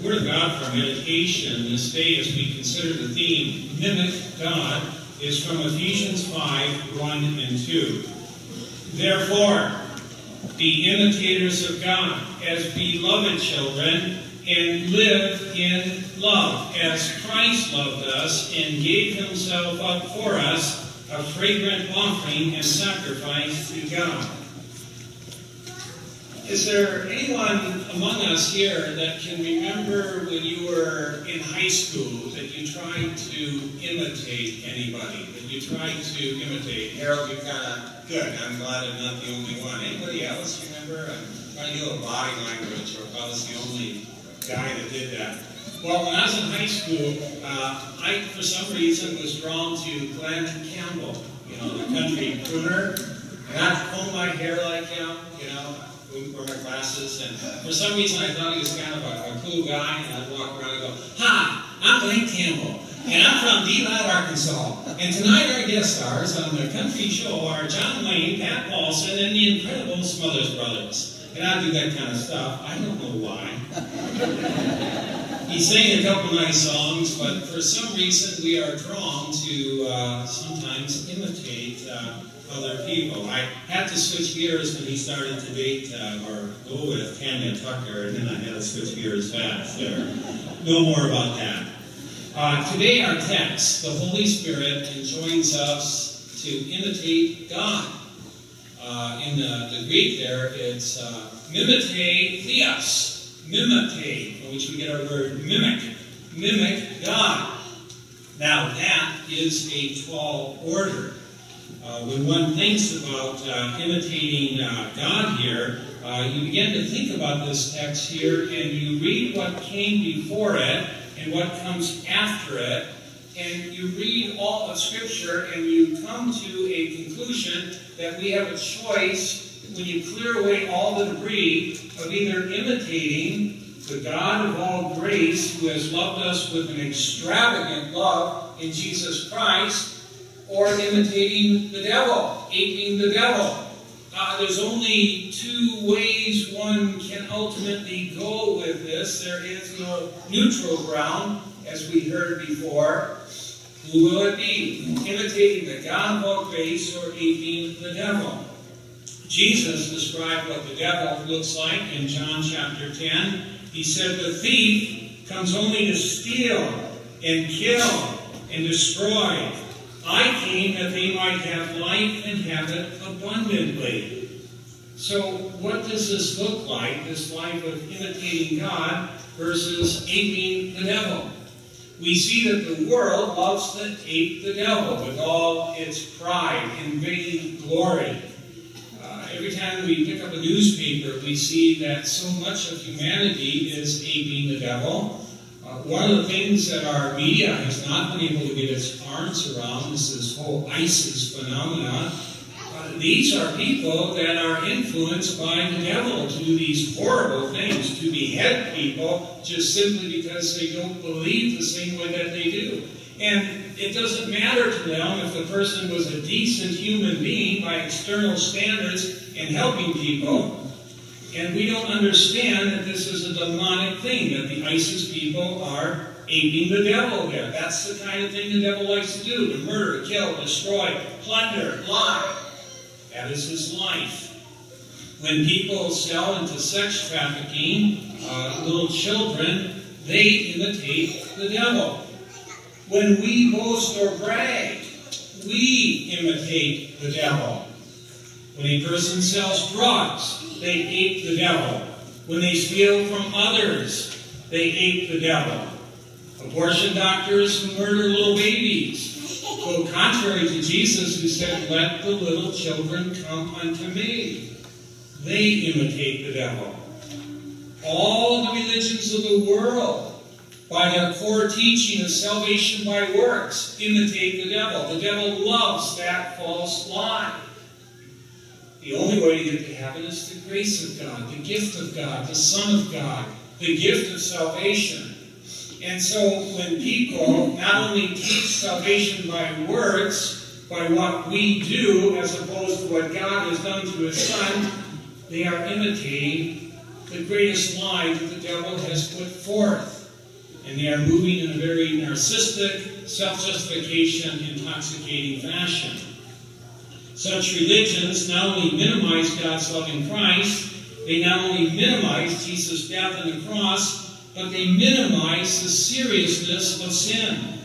Word of God for meditation this day as we consider the theme, Mimic God, is from Ephesians 5, 1 and 2. Therefore, be imitators of God as beloved children, and live in love, as Christ loved us and gave himself up for us, a fragrant offering and sacrifice to God. Is there anyone among us here that can remember when you were in high school that you tried to imitate anybody? That you tried to imitate? Harold, you're kind of good. I'm glad I'm not the only one. Anybody else remember? I'm trying to do a body language, or if I was the only guy that did that. Well, when I was in high school, I, for some reason, was drawn to Glenn Campbell, the country crooner. And I'd comb my hair like him, wear my glasses, and for some reason I thought he was kind of a cool guy, and I'd walk around and go, "Hi, I'm Glenn Campbell, and I'm from DeLoud, Arkansas, and tonight our guest stars on the country show are John Wayne, Pat Paulson, and the incredible Smothers Brothers." And I'd do that kind of stuff. I don't know why. He sang a couple nice songs, but for some reason we are drawn to sometimes imitate other people. I had to switch gears when he started to date or go with Tanya Tucker, and then I had to switch gears fast there. No more about that. Today our text, the Holy Spirit enjoins us to imitate God. In the Greek there, it's mimete theos, mimete, from which we get our word mimic, mimic God. Now that is a tall order. When one thinks about imitating God here, you begin to think about this text here, and you read what came before it and what comes after it, and you read all of Scripture, and you come to a conclusion that we have a choice when you clear away all the debris of either imitating the God of all grace, who has loved us with an extravagant love in Jesus Christ, or imitating the devil, aping the devil. There's only two ways one can ultimately go with this. There is no neutral ground, as we heard before. Who will it be? Imitating the God of all grace or aping the devil? Jesus described what the devil looks like in John chapter 10. He said, "The thief comes only to steal and kill and destroy. I came that they might have life and have it abundantly." So what does this look like, this life of imitating God versus aping the devil? We see that the world loves to ape the devil with all its pride and vain glory. Every time we pick up a newspaper, we see that so much of humanity is aping the devil. One of the things that our media has not been able to get its arms around is this whole ISIS phenomena. These are people that are influenced by the devil to do these horrible things, to behead people just simply because they don't believe the same way that they do. And it doesn't matter to them if the person was a decent human being by external standards and helping people. And we don't understand that this is a demonic thing, that the ISIS people are aping the devil there. That's the kind of thing the devil likes to do, to murder, kill, destroy, plunder, lie. That is his life. When people sell into sex trafficking, little children, they imitate the devil. When we boast or brag, we imitate the devil. When a person sells drugs, they ape the devil. When they steal from others, they ape the devil. Abortion doctors who murder little babies go contrary to Jesus, who said, "Let the little children come unto me." They imitate the devil. All the religions of the world, by their core teaching of salvation by works, imitate the devil. The devil loves that false lie. The only way to get to heaven is the grace of God, the gift of God, the Son of God, the gift of salvation. And so when people not only teach salvation by works, by what we do, as opposed to what God has done to his Son, they are imitating the greatest lie that the devil has put forth. And they are moving in a very narcissistic, self-justification, intoxicating fashion. Such religions not only minimize God's love in Christ, they not only minimize Jesus' death on the cross, but they minimize the seriousness of sin.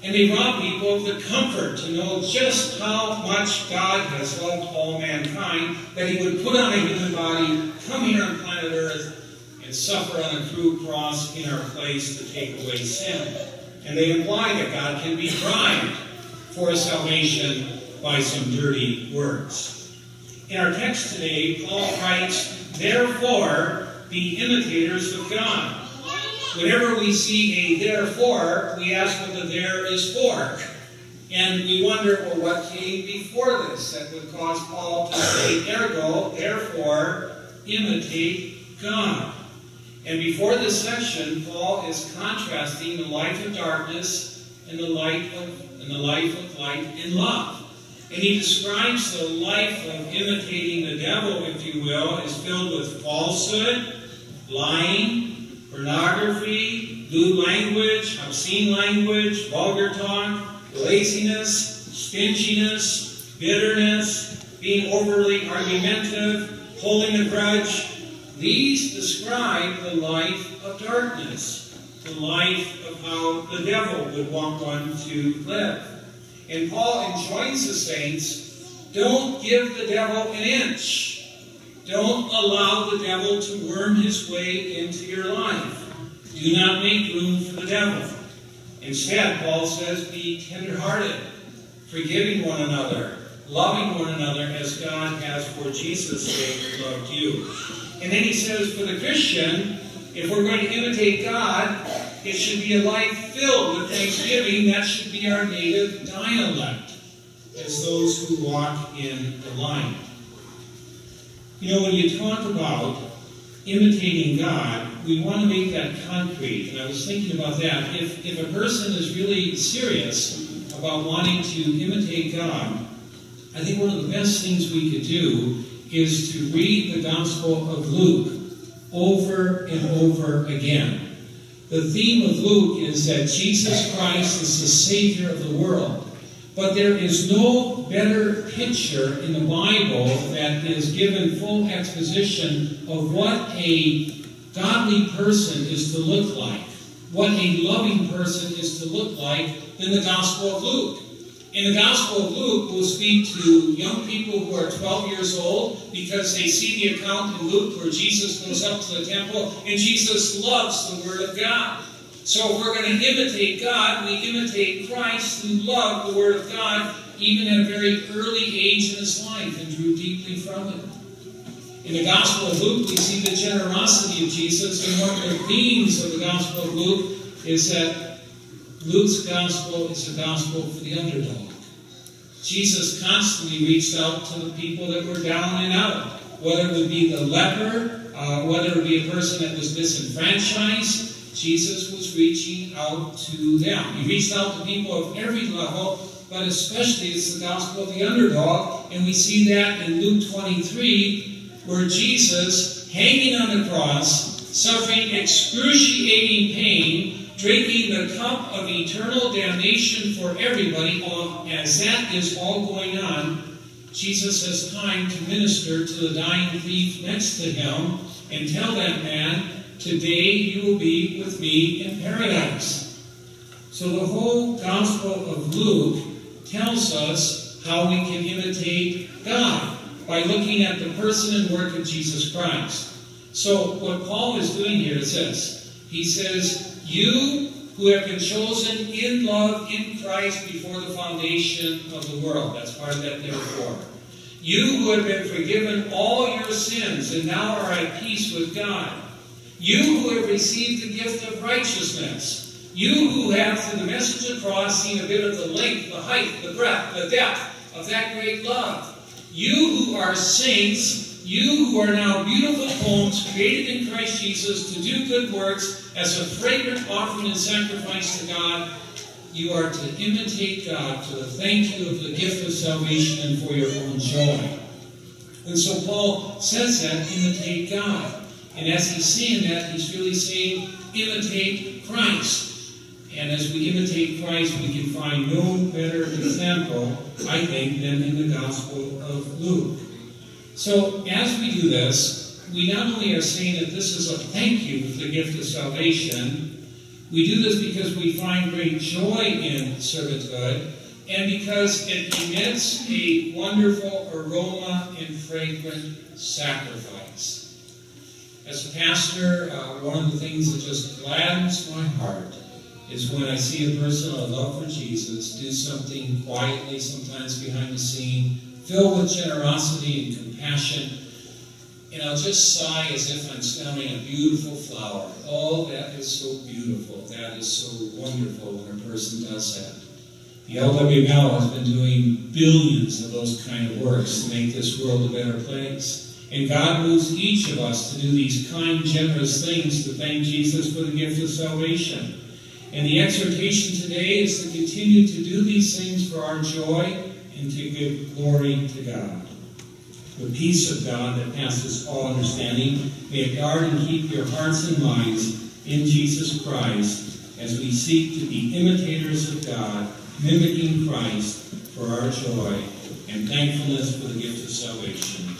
And they rob people of the comfort to know just how much God has loved all mankind, that He would put on a human body, come here on planet Earth, and suffer on a crude cross in our place to take away sin. And they imply that God can be bribed for salvation by some dirty works. In our text today, Paul writes, "Therefore, be imitators of God." Whenever we see a therefore, we ask what the there is for. And we wonder, well, what came before this that would cause Paul to say, ergo, therefore, imitate God. And before this section, Paul is contrasting the life of darkness and the life of light and love. And he describes the life of imitating the devil, if you will, as filled with falsehood, lying, pornography, lewd language, obscene language, vulgar talk, laziness, stinginess, bitterness, being overly argumentative, holding a grudge. These describe the life of darkness, the life of how the devil would want one to live. And Paul enjoins the saints, don't give the devil an inch. Don't allow the devil to worm his way into your life. Do not make room for the devil. Instead, Paul says, be tenderhearted, forgiving one another, loving one another as God has for Jesus' sake loved you. And then he says, for the Christian, if we're going to imitate God, it should be a life filled with thanksgiving. That should be our native dialect, as those who walk in the light. You know, when you talk about imitating God, we want to make that concrete. And I was thinking about that. If a person is really serious about wanting to imitate God, I think one of the best things we could do is to read the Gospel of Luke over and over again. The theme of Luke is that Jesus Christ is the Savior of the world. But there is no better picture in the Bible that is given full exposition of what a godly person is to look like, what a loving person is to look like, than the Gospel of Luke. In the Gospel of Luke, we'll speak to young people who are 12 years old because they see the account in Luke where Jesus goes up to the temple and Jesus loves the Word of God. So if we're going to imitate God, we imitate Christ who loved the Word of God even at a very early age in his life and drew deeply from it. In the Gospel of Luke, we see the generosity of Jesus, and one of the themes of the Gospel of Luke is that Luke's Gospel is a gospel for the underdog. Jesus constantly reached out to the people that were down and out, whether it would be the leper, whether it would be a person that was disenfranchised. Jesus was reaching out to them. He reached out to people of every level, but especially it's the gospel of the underdog. And we see that in Luke 23, where Jesus, hanging on the cross, suffering excruciating pain, drinking the cup of eternal damnation for everybody, as that is all going on, Jesus has time to minister to the dying thief next to him and tell that man, today you will be with me in paradise. So the whole Gospel of Luke tells us how we can imitate God by looking at the person and work of Jesus Christ. So what Paul is doing here is this. He says, you who have been chosen in love in Christ before the foundation of the world. That's part of that therefore. You who have been forgiven all your sins and now are at peace with God. You who have received the gift of righteousness. You who have, through the message of the cross, seen a bit of the length, the height, the breadth, the depth of that great love. You who are saints, you who are now beautiful homes created in Christ Jesus to do good works as a fragrant offering and sacrifice to God, you are to imitate God for the thank you of the gift of salvation and for your own joy. And so Paul says that, imitate God. And as he's saying that, he's really saying, imitate Christ. And as we imitate Christ, we can find no better example, I think, than in the Gospel of Luke. So as we do this, we not only are saying that this is a thank you for the gift of salvation, we do this because we find great joy in servanthood, and because it emits a wonderful aroma and fragrant sacrifice. As a pastor, one of the things that just gladdens my heart is when I see a person of love for Jesus do something quietly, sometimes behind the scene, filled with generosity and compassion, and I'll just sigh as if I'm smelling a beautiful flower. Oh, that is so beautiful. That is so wonderful when a person does that. The LWML has been doing billions of those kind of works to make this world a better place. And God moves each of us to do these kind, generous things to thank Jesus for the gift of salvation. And the exhortation today is to continue to do these things for our joy and to give glory to God. The peace of God that passes all understanding may it guard and keep your hearts and minds in Jesus Christ as we seek to be imitators of God, mimicking Christ for our joy and thankfulness for the gift of salvation.